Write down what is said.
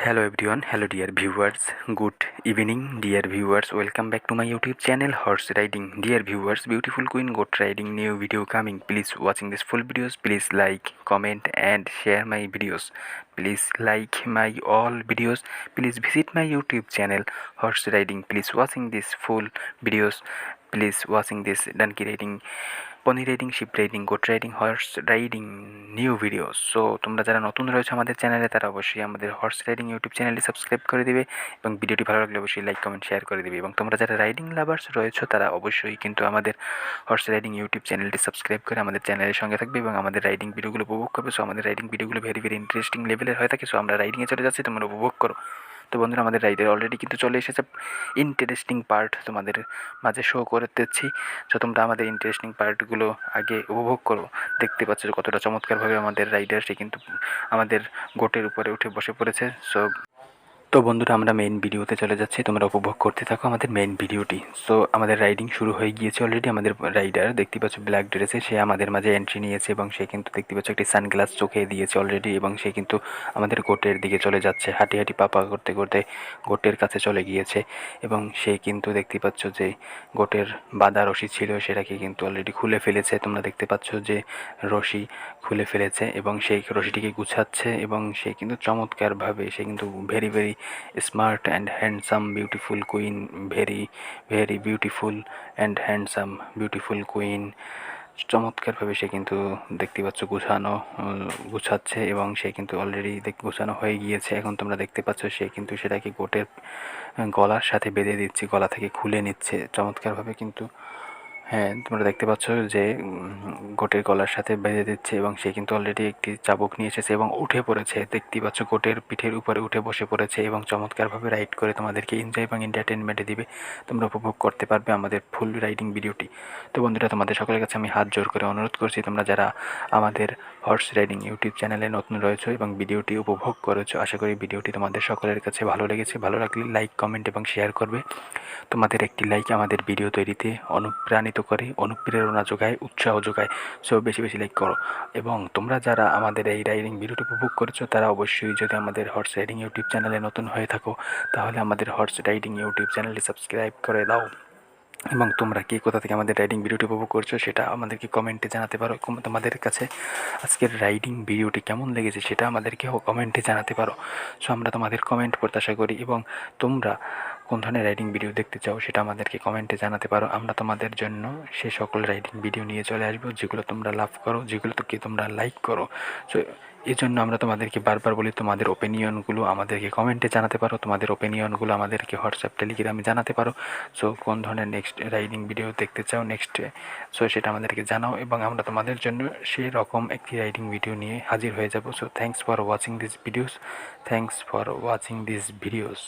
Hello everyone, hello dear viewers, good evening dear viewers, welcome back to my YouTube channel Horse Riding. Dear viewers, beautiful queen goat riding new video coming. Please watching this full videos, please like, comment and share my videos. Please like my all videos, please visit my YouTube channel Horse Riding. Please watching this full videos, please watching this donkey riding, pony riding, sheep riding, goat riding, horse riding new videos. So তোমরা যারা নতুন রয়েছে আমাদের চ্যানেলে তারা অবশ্যই আমাদের horse riding YouTube চ্যানেলটি সাবস্ক্রাইব করে দিবে এবং ভিডিওটি ভালো লাগলে অবশ্যই লাইক কমেন্ট শেয়ার করে দিবে। এবং তোমরা যারা রাইডিং লাভার্স রয়েছে তারা অবশ্যই কিন্তু আমাদের হর্স রাইডিং ইউটিউব চ্যানেলটি সাবস্ক্রাইব করে আমাদের চ্যানেলের সঙ্গে থাকবে এবং আমাদের রাইডিং ভিডিওগুলো উপভোগ করবে। সো আমাদের রাইডিং ভিডিওগুলো ভেরি ভেরি ইন্টারেস্টিং লেভেলের হয়ে থাকে। সো আমরা রাইডিংয়ে চলে যাচ্ছি, তোমরা উপভোগ করো। তো বন্ধুরা, আমাদের রাইডের অলরেডি কিন্তু চলে এসেছে ইন্টারেস্টিং পার্ট তোমাদের মাঝে শো করতেছি। সো তোমরা আমাদের ইন্টারেস্টিং পার্টগুলো আগে উপভোগ করো। দেখতে পাচ্ছ কতটা চমৎকারভাবে আমাদের রাইডার সে কিন্তু আমাদের গোটের উপরে উঠে বসে পড়েছে। তো বন্ধুরা, আমরা মেইন ভিডিওতে চলে যাচ্ছি, তোমরা উপভোগ করতে থাকো আমাদের মেইন ভিডিওটি। সো আমাদের রাইডিং শুরু হয়ে গিয়েছে অলরেডি। আমাদের রাইডার দেখতে পাচ্ছ ব্ল্যাক ড্রেসে, সে আমাদের মাঝে এন্ট্রি নিয়েছে এবং সে কিন্তু দেখতে পাচ্ছ একটি সানগ্লাস চোখে দিয়েছে অলরেডি এবং সে কিন্তু আমাদের গোটের দিকে চলে যাচ্ছে। হাঁটি হাঁটি পাপা করতে করতে গোটের কাছে চলে গিয়েছে এবং সে কিন্তু দেখতে পাচ্ছ যে গোটের বাঁধা রশি ছিল সেটাকে কিন্তু অলরেডি খুলে ফেলেছে। তোমরা দেখতে পাচ্ছ যে রশি খুলে ফেলেছে এবং সেই রশিটিকে গুছাচ্ছে এবং সে কিন্তু চমৎকারভাবে সে কিন্তু very very smart and handsome beautiful queen, very very beautiful and handsome beautiful queen. চমৎকারভাবে সে কিন্তু দেখতে পাচ্ছ গুছাচ্ছে এবং সে কিন্তু অলরেডি গুছানো হয়ে গিয়েছে। এখন তোমরা দেখতে পাচ্ছ সে কিন্তু সেটাকে গোটের গলার সাথে বেঁধে দিচ্ছে, গলা থেকে খুলে নিচ্ছে চমৎকারভাবে। কিন্তু হ্যাঁ, তোমরা দেখতে পাচ্ছ যে গোটের গলার সাথে বেঁধে দিচ্ছে এবং সে কিন্তু অলরেডি একটি চাবুক নিয়ে এসেছে এবং উঠে পড়েছে। দেখতেই পাচ্ছ গোটের পিঠের উপরে উঠে বসে পড়েছে এবং চমৎকারভাবে রাইড করে তোমাদেরকে এনজয় এবং এন্টারটেনমেন্টে দিবে। তোমরা উপভোগ করতে পারবে আমাদের ফুল রাইডিং ভিডিওটি। তো বন্ধুরা, তোমাদের সকলের কাছে আমি হাত জোর করে অনুরোধ করছি, তোমরা যারা আমাদের হর্স রাইডিং ইউটিউব চ্যানেলে নতুন রয়েছে এবং ভিডিওটি উপভোগ করেছো, আশা করি ভিডিওটি তোমাদের সকলের কাছে ভালো লেগেছে। ভালো লাগলে লাইক কমেন্ট এবং শেয়ার করবে। তোমাদের একটি লাইক আমাদের ভিডিও তৈরিতে অনুপ্রাণিত করে, অনুপ্রেরণা যোগায়, উৎসাহ যোগায়। সো বেশি বেশি লাইক করো। এবং তোমরা যারা আমাদের এই রাইডিং ভিডিওটি উপভোগ করেছো তারা অবশ্যই যদি আমাদের হর্স রাইডিং ইউটিউব চ্যানেলে নতুন হয়ে থাকো তাহলে আমাদের হর্স রাইডিং ইউটিউব চ্যানেলটি সাবস্ক্রাইব করে দাও। এবং তোমরা কে কোথা থেকে আমাদের রাইডিং ভিডিওটি উপভোগ করছো সেটা আমাদেরকে কমেন্টে জানাতে পারো। তোমাদের কাছে আজকের রাইডিং ভিডিওটি কেমন লেগেছে সেটা আমাদেরকে কমেন্টে জানাতে পারো। সো আমরা তোমাদের কমেন্ট প্রত্যাশা করি এবং তোমরা কোন ধরনের রাইডিং ভিডিও দেখতে চাও সেটা আমাদেরকে কমেন্টে জানাতে পারো। আমরা তোমাদের জন্য সে সকল রাইডিং ভিডিও নিয়ে চলে আসবো যেগুলো তোমরা লাভ করো, যেগুলো তোমরা লাইক করো। সো এই জন্য আমরা তোমাদেরকে বারবার বলি, তোমাদের ওপিনিয়নগুলো আমাদেরকে কমেন্টে জানাতে পারো, তোমাদের ওপিনিয়নগুলো আমাদেরকে হোয়াটসঅ্যাপ টেলিগ্রামে জানাতে পারো। সো কোন ধরনের নেক্সট রাইডিং ভিডিও দেখতে চাও নেক্সটে, সো সেটা আমাদেরকে জানাও এবং আমরা তোমাদের জন্য সেই রকম একটি রাইডিং ভিডিও নিয়ে হাজির হয়ে যাব। So thanks for watching this videos, thanks for watching this videos.